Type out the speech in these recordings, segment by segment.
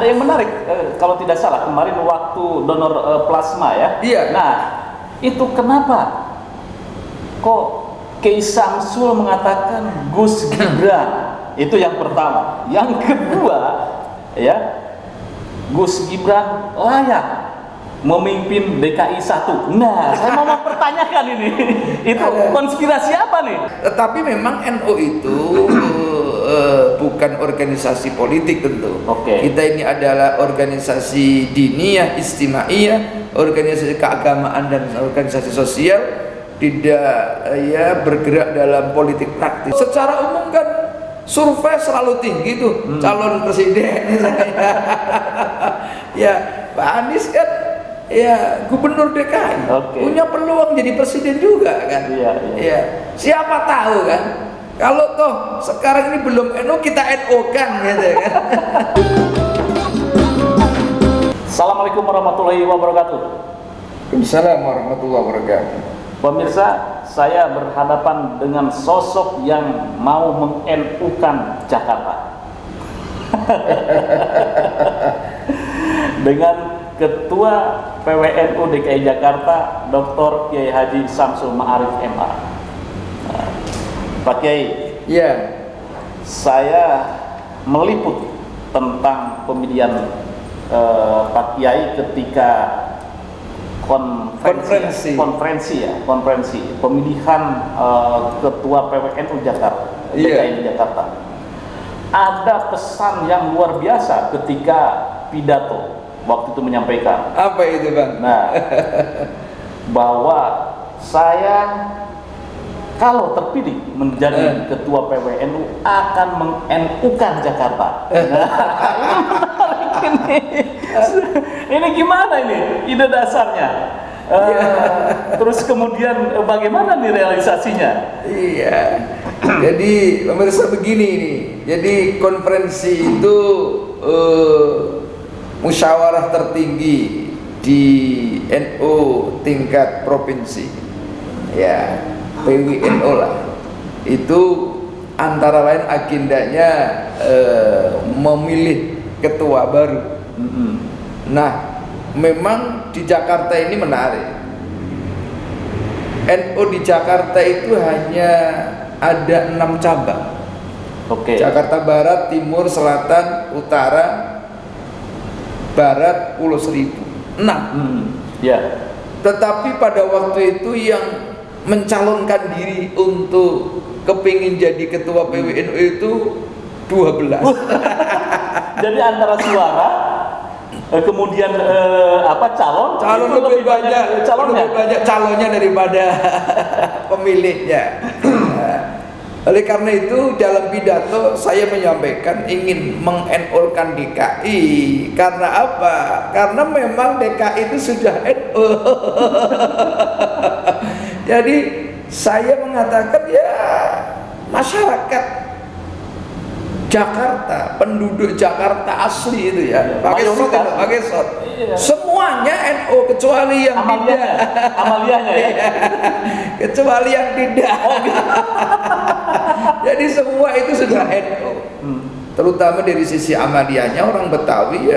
Ada yang menarik, kalau tidak salah kemarin waktu donor plasma ya. Iya. Nah, itu kenapa kok Kiai Samsul mengatakan Gus Gibran? Itu yang pertama. Yang kedua, ya, Gus Gibran layak memimpin DKI 1. Nah, saya mau mempertanyakan ini. Itu konspirasi apa nih? Tetapi memang NU itu bukan organisasi politik tentu. Oke. Kita ini adalah organisasi diniyah, istimaiyah, organisasi keagamaan dan organisasi sosial, tidak ya bergerak dalam politik praktis. Secara umum kan survei selalu tinggi tuh calon presiden. Ya, Pak Anies kan ya gubernur DKI, punya peluang jadi presiden juga kan. Iya. Siapa tahu kan, kalau toh sekarang ini belum NU, kita NU kan gitu kan. Assalamualaikum warahmatullahi wabarakatuh. Waalaikumsalam warahmatullahi wabarakatuh. Pemirsa, saya berhadapan dengan sosok yang mau meng-NU-kan Jakarta. Dengan Ketua PWNU DKI Jakarta, Dr. Kiai Haji Samsul Ma'arif MA. Pak Kiai, ya, saya meliput tentang pemilihan Pak Kiai ketika konferensi pemilihan Ketua PWNU Jakarta, DKI Jakarta. Ada pesan yang luar biasa ketika pidato waktu itu menyampaikan. Apa itu, Bang? Nah, bahwa saya kalau terpilih menjadi ketua PWNU akan meng-NU-kan Jakarta. Nah, ini gimana ini ide dasarnya? Terus kemudian bagaimana nih realisasinya? Iya. Jadi pemirsa begini nih. Jadi konferensi itu musyawarah tertinggi di NU tingkat provinsi, ya, PWNU lah. Itu antara lain agendanya memilih ketua baru. Nah, memang di Jakarta ini menarik. NU di Jakarta itu hanya ada 6 cabang. Jakarta Barat, Timur, Selatan, Utara, Barat, Pulau Seribu, 6. Ya. Tetapi pada waktu itu yang mencalonkan diri untuk kepingin jadi ketua PWNU itu 12. Jadi antara suara kemudian calon lebih banyak calonnya daripada pemilihnya. Oleh karena itu dalam pidato saya menyampaikan ingin meng-NU-kan DKI. Karena apa? Karena memang DKI itu sudah NU. Jadi saya mengatakan ya masyarakat Jakarta, penduduk Jakarta asli itu ya, pakai shot, semuanya NU kecuali yang tidak. Amaliyahnya ya. Kecuali yang tidak. Jadi semua itu sudah NU. Terutama dari sisi amaliyahnya orang Betawi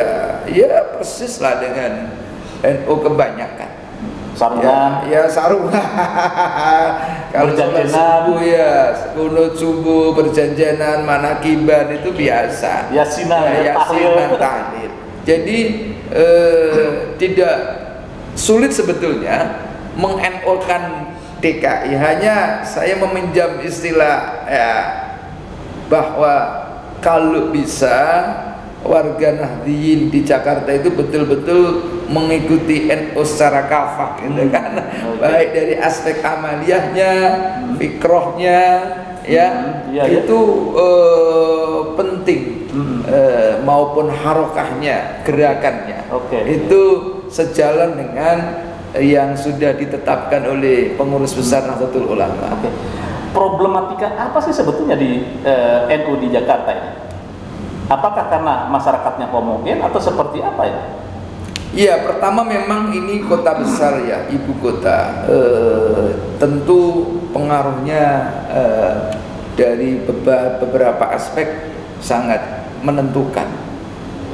ya persis lah dengan NU kebanyakan. Sarungan, ya sarungan. Kalau sholat subuh ya kunut subuh, berjanjinan, manakiban itu biasa. Yasinan, tahlil. Jadi tidak sulit sebetulnya meng-NU-kan DKI. Hanya saya meminjam istilah ya, bahwa kalau bisa warga Nahdliyin di Jakarta itu betul-betul mengikuti NU secara kafah gitu kan. Baik dari aspek amaliyahnya, fikrohnya itu penting, maupun harokahnya, gerakannya. Itu sejalan dengan yang sudah ditetapkan oleh pengurus besar Nahdlatul Ulama. Problematika apa sih sebetulnya di NU di Jakarta ini? Apakah karena masyarakatnya homogen atau seperti apa ya? Iya, pertama memang ini kota besar ya, ibu kota. Tentu pengaruhnya dari beberapa aspek sangat menentukan.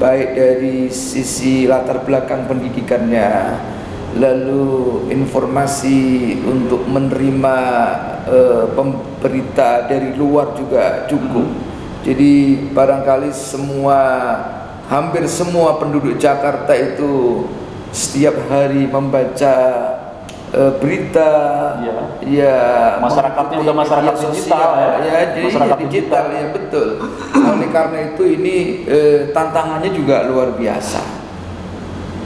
baik dari sisi latar belakang pendidikannya, lalu informasi untuk menerima pemberita dari luar juga cukup. Jadi barangkali hampir semua penduduk Jakarta itu setiap hari membaca berita, ya masyarakatnya udah masyarakat digital jadi masyarakat digital ya, betul. Oleh karena itu ini tantangannya juga luar biasa.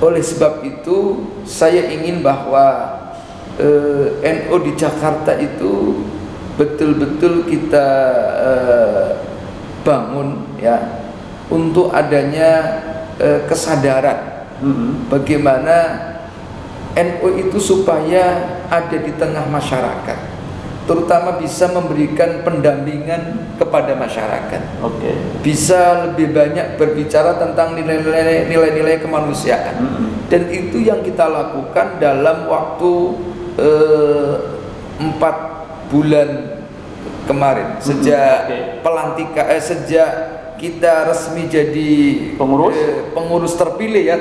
Oleh sebab itu saya ingin bahwa NU di Jakarta itu betul-betul kita bangun ya, untuk adanya kesadaran bagaimana NU itu supaya ada di tengah masyarakat, terutama bisa memberikan pendampingan kepada masyarakat. Bisa lebih banyak berbicara tentang nilai-nilai kemanusiaan. Dan itu yang kita lakukan dalam waktu 4 bulan kemarin, sejak pelantikan, sejak kita resmi jadi pengurus terpilih ya,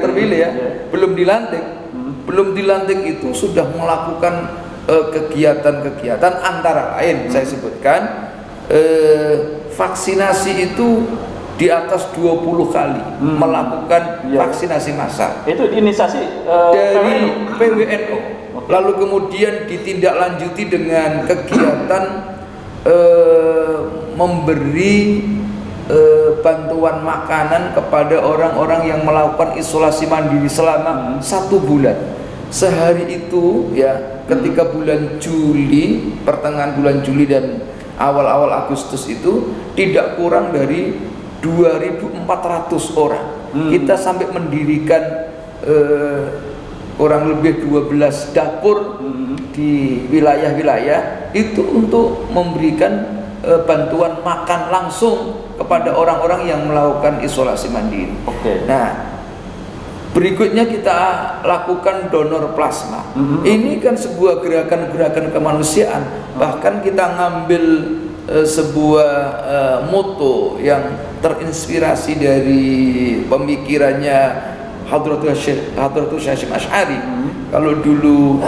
belum dilantik itu sudah melakukan kegiatan-kegiatan, antara lain saya sebutkan vaksinasi itu di atas 20 kali melakukan vaksinasi massal. Itu inisiasi dari PWNU. Lalu kemudian ditindaklanjuti dengan kegiatan memberi bantuan makanan kepada orang-orang yang melakukan isolasi mandiri selama 1 bulan. Sehari itu ya, ketika bulan Juli, pertengahan bulan Juli dan awal-awal Agustus itu tidak kurang dari 2.400 orang. Kita sampai mendirikan kurang lebih 12 dapur di wilayah-wilayah itu untuk memberikan bantuan makan langsung kepada orang-orang yang melakukan isolasi mandiri. Nah, berikutnya kita lakukan donor plasma. Ini kan sebuah gerakan-gerakan kemanusiaan. Bahkan kita ngambil sebuah moto yang terinspirasi dari pemikirannya Hadratul Hasyim Asy'ari. Kalau dulu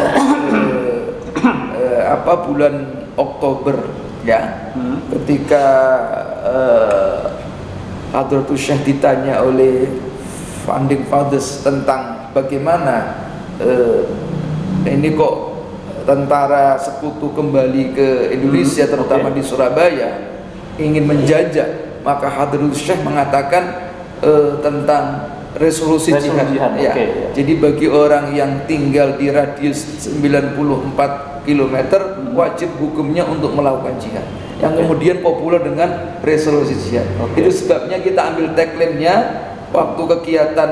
bulan Oktober ya, ketika Hadratul Syekh ditanya oleh Founding Fathers tentang bagaimana ini kok tentara sekutu kembali ke Indonesia, terutama di Surabaya, ingin menjajah, maka Hadratul Syekh mengatakan tentang resolusi jihad. Ya. Jadi bagi orang yang tinggal di radius 94 km wajib hukumnya untuk melakukan jihad, yang kemudian populer dengan resolusi jihad. Itu sebabnya kita ambil tagline-nya waktu kegiatan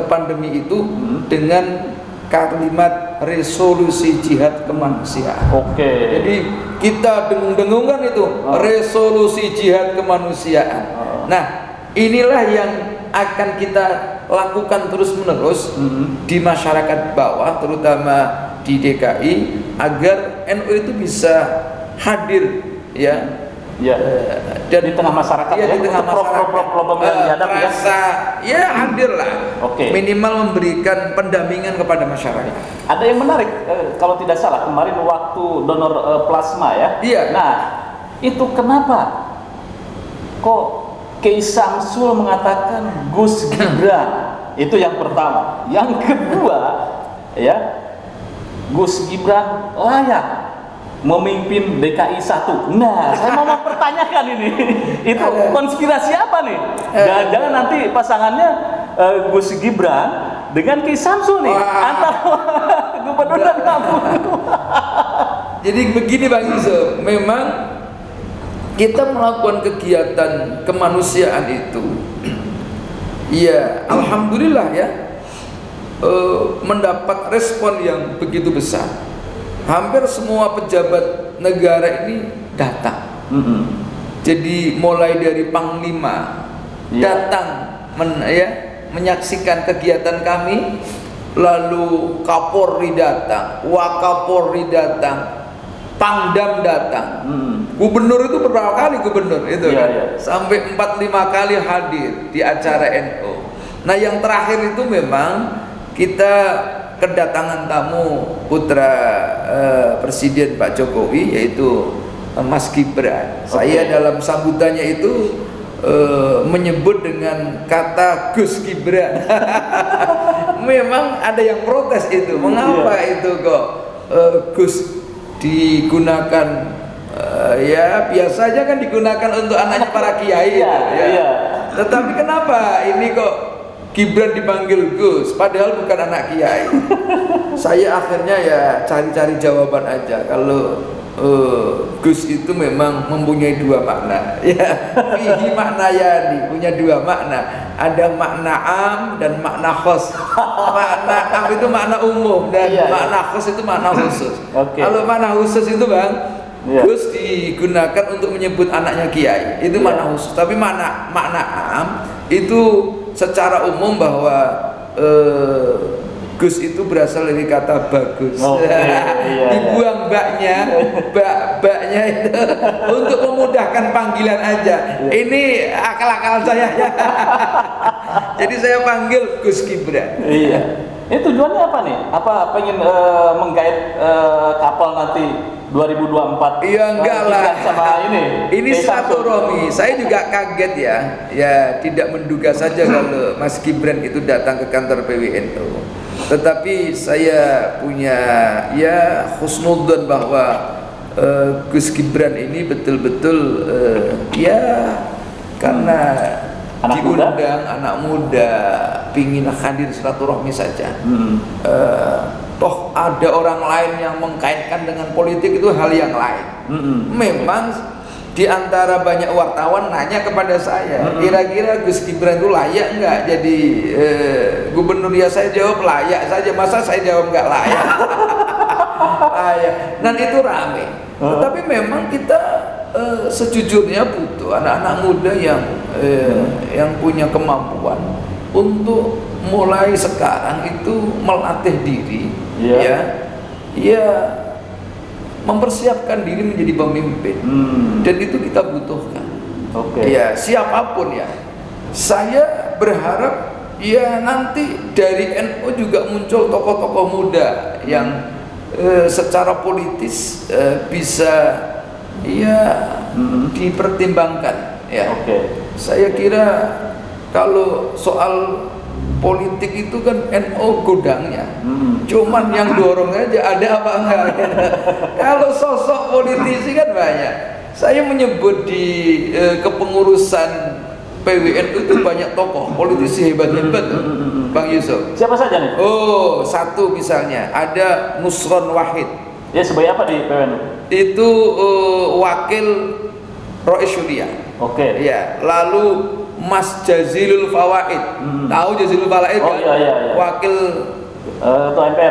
pandemi itu dengan kalimat resolusi jihad kemanusiaan. Jadi kita dengung-dengungkan itu resolusi jihad kemanusiaan. Nah, inilah yang akan kita lakukan terus-menerus di masyarakat bawah, terutama di DKI, agar NU itu bisa hadir ya, dan di tengah masyarakat ya, di tengah problem yang dihadapi ya hadirlah. Minimal memberikan pendampingan kepada masyarakat. Ada yang menarik, kalau tidak salah kemarin waktu donor plasma ya. Nah, itu kenapa kok Kiai Samsul mengatakan Gus Gibran? Itu yang pertama. Yang kedua ya, Gus Gibran layak memimpin DKI 1. Nah, saya mau mempertanyakan ini. Itu konspirasi apa nih? Jangan-jangan nanti pasangannya Gus Gibran dengan Kiai Samsul nih, antara gubernur dan Lampung. Jadi begini Bang Yusuf, memang kita melakukan kegiatan kemanusiaan itu ya, alhamdulillah ya, mendapat respon yang begitu besar. Hampir semua pejabat negara ini datang. Jadi mulai dari Panglima datang menyaksikan kegiatan kami, lalu Kapolri datang, Wakapolri datang, Pangdam datang, gubernur itu berapa kali gubernur itu sampai 4-5 kali hadir di acara NU. Nah, yang terakhir itu memang kita kedatangan tamu putra Presiden Pak Jokowi, yaitu Mas Gibran. Saya dalam sambutannya itu menyebut dengan kata Gus Gibran. Memang ada yang protes itu, mengapa itu kok Gus digunakan, ya biasanya kan digunakan untuk anaknya para kiai ya. Tetapi kenapa ini kok Gibran dipanggil Gus padahal bukan anak kiai? Saya akhirnya ya cari-cari jawaban aja. Kalau Gus itu memang mempunyai dua makna, ya, fihi maknayani, punya dua makna. Ada makna am dan makna khos. Makna am itu makna umum dan makna khos itu makna khusus. Kalau makna khusus itu Bang, Gus digunakan untuk menyebut anaknya kiai, itu makna khusus. Tapi makna am itu secara umum bahwa Gus itu berasal dari kata bagus. Dibuang baknya itu untuk memudahkan panggilan aja. Ini akal-akal saya. Jadi saya panggil Gus Gibran. Iya. Ini tujuannya apa nih? Apa pengen menggait kapal nanti 2024? Iya, enggak lah. Sama ini. Ini silaturahmi. Saya juga kaget ya. Ya, tidak menduga saja kalau Mas Gibran itu datang ke kantor PWNU. Tetapi saya punya ya husnudzon bahwa Gus Gibran ini betul-betul ya karena diundang anak muda pingin hadir silaturahmi saja. Toh ada orang lain yang mengkaitkan dengan politik, itu hal yang lain. Memang di antara banyak wartawan nanya kepada saya, kira-kira Gus Gibran itu layak nggak jadi gubernur? Ya saya jawab layak saja, masa saya jawab nggak layak? Layak. Dan itu rame. Tetapi memang kita sejujurnya butuh anak-anak muda yang punya kemampuan untuk mulai sekarang itu melatih diri, ya mempersiapkan diri menjadi pemimpin. Dan itu kita butuhkan. Ya, siapapun ya. Saya berharap ya nanti dari NU juga muncul tokoh-tokoh muda yang secara politis bisa ya dipertimbangkan ya. Saya kira kalau soal politik itu kan NU gudangnya, cuman yang dorong aja ada apa enggak. Kalau sosok politisi kan banyak. Saya menyebut di kepengurusan PWNU itu banyak tokoh politisi hebat-hebat, Bang Yusuf. Siapa saja nih? Oh, satu misalnya ada Nusron Wahid. Ya, sebagai apa di PWNU? Itu wakil Rois Syuriah. Ya, lalu Mas Jazilul Fawaid. Tahu Jazilul Fawaid kan? Wakil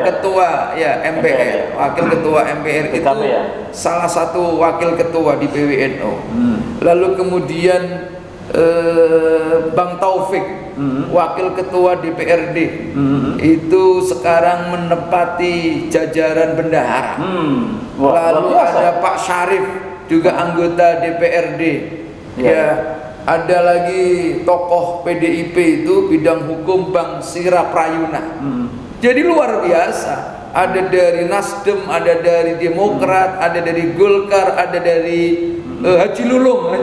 ketua ya MPR, wakil ketua MPR itu salah satu wakil ketua di PWNU. Lalu kemudian Bang Taufik, wakil ketua DPRD, itu sekarang menempati jajaran bendahara. Lalu ada Pak Syarif, juga anggota DPRD. Ya, ada lagi tokoh PDIP itu bidang hukum Bang Sira Prayuna. Jadi luar biasa. Ada dari Nasdem, ada dari Demokrat, ada dari Golkar, ada dari Haji Lulung.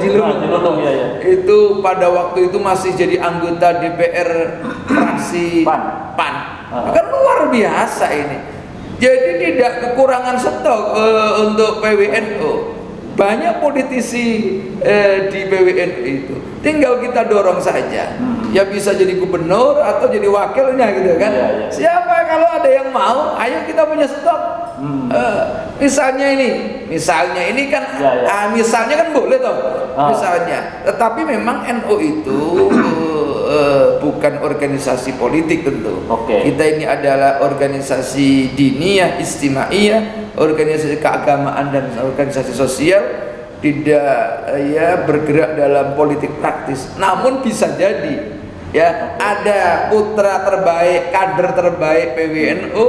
Itu pada waktu itu masih jadi anggota DPR fraksi PAN. Kan luar biasa ini. Jadi tidak kekurangan stok untuk PWNU. Banyak politisi di PWNU itu. Tinggal kita dorong saja. Ya bisa jadi gubernur atau jadi wakilnya gitu kan. Siapa kalau ada yang mau, ayo kita punya stok. Misalnya ini kan misalnya kan boleh toh. Misalnya. Tetapi memang NU itu bukan organisasi politik tentu. Kita ini adalah organisasi diniyah, istimaiyah, organisasi keagamaan dan organisasi sosial, tidak ya bergerak dalam politik praktis. Namun bisa jadi ya ada putra terbaik, kader terbaik PWNU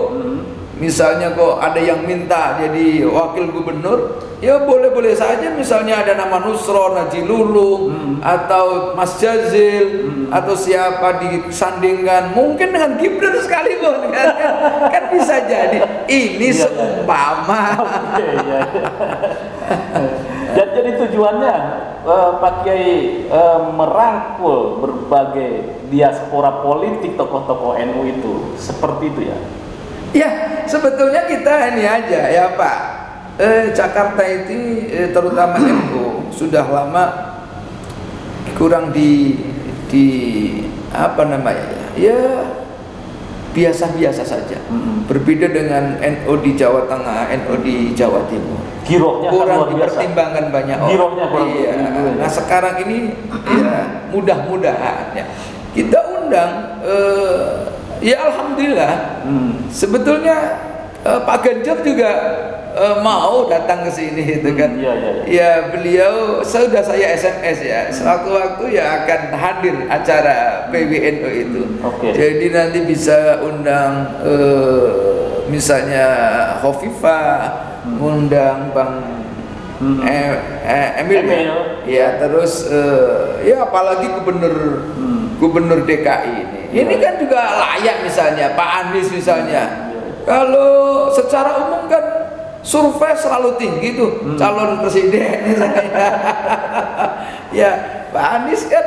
misalnya kok ada yang minta jadi wakil gubernur, ya boleh-boleh saja. Misalnya ada nama Nusron, Haji Lulung, atau Mas Jazil, atau siapa disandingkan, mungkin dengan Gibran sekalipun kan bisa jadi. Ini seumpama. Jadi tujuannya Pak Kiai merangkul berbagai diaspora politik tokoh-tokoh NU itu seperti itu ya. Ya, sebetulnya kita ini aja ya Pak. Jakarta ini terutama NU sudah lama kurang di apa namanya ya, biasa-biasa saja. Berbeda dengan NU di Jawa Tengah, NU di Jawa Timur. Girohnya kurang dipertimbangkan banyak orang. Girohnya iya. Nah sekarang ini ya, mudah-mudahan ya kita undang ya alhamdulillah. Sebetulnya Pak Ganjar juga mau datang ke sini itu kan. Ya beliau sudah saya SMS ya, sewaktu-waktu ya akan hadir acara PBNU itu. Jadi nanti bisa undang misalnya Khofifah, undang Bang Emil. Ya terus ya apalagi gubernur DKI ini kan juga layak, misalnya Pak Anies misalnya. Kalau secara umum kan survei selalu tinggi tuh calon presiden misalnya. Ya Pak Anies kan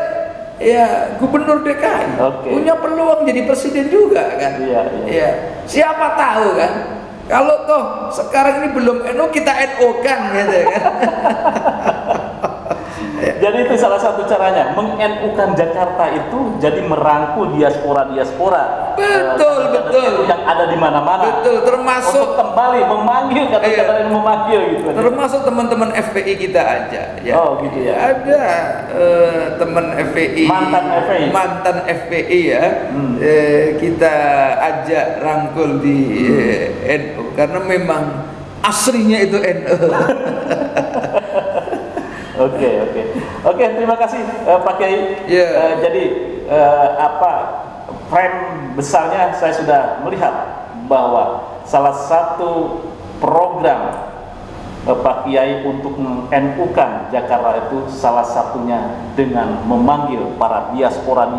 ya gubernur DKI, punya peluang jadi presiden juga kan. Ya siapa tahu kan, kalau toh sekarang ini belum NU, kita NU kan gitu kan. Jadi itu salah satu caranya, meng-NU-kan Jakarta itu jadi merangkul diaspora-diaspora. Betul. Yang ada di mana-mana. Betul, termasuk untuk kembali memanggil, kata-kata yang memanggil gitu. Termasuk teman-teman FPI kita aja ya. Oh gitu ya. Ada teman FPI, mantan FPI ya. Kita ajak rangkul di NU karena memang aslinya itu NU. Oke, terima kasih Pak Kiai. Jadi frame besarnya saya sudah melihat bahwa salah satu program Pak Kiai untuk meng-NU-kan Jakarta itu salah satunya dengan memanggil para diaspora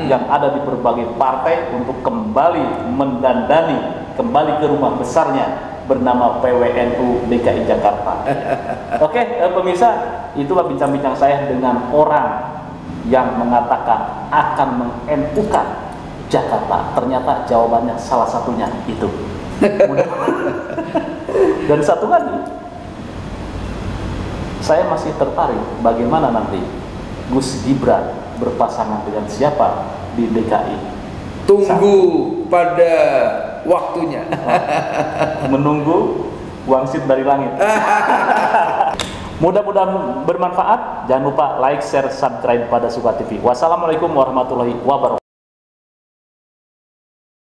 yang ada di berbagai partai untuk kembali mendandani, kembali ke rumah besarnya bernama PWNU DKI Jakarta. Oke, pemirsa, itulah bincang-bincang saya dengan orang yang mengatakan akan meng-NU-kan Jakarta. Ternyata jawabannya salah satunya itu. Dan satu lagi, saya masih tertarik bagaimana nanti Gus Gibran berpasangan dengan siapa di DKI. Tunggu pada waktunya. Menunggu wangsit dari langit. Mudah-mudahan bermanfaat. Jangan lupa like, share, subscribe pada Suka TV. Wassalamualaikum warahmatullahi wabarakatuh.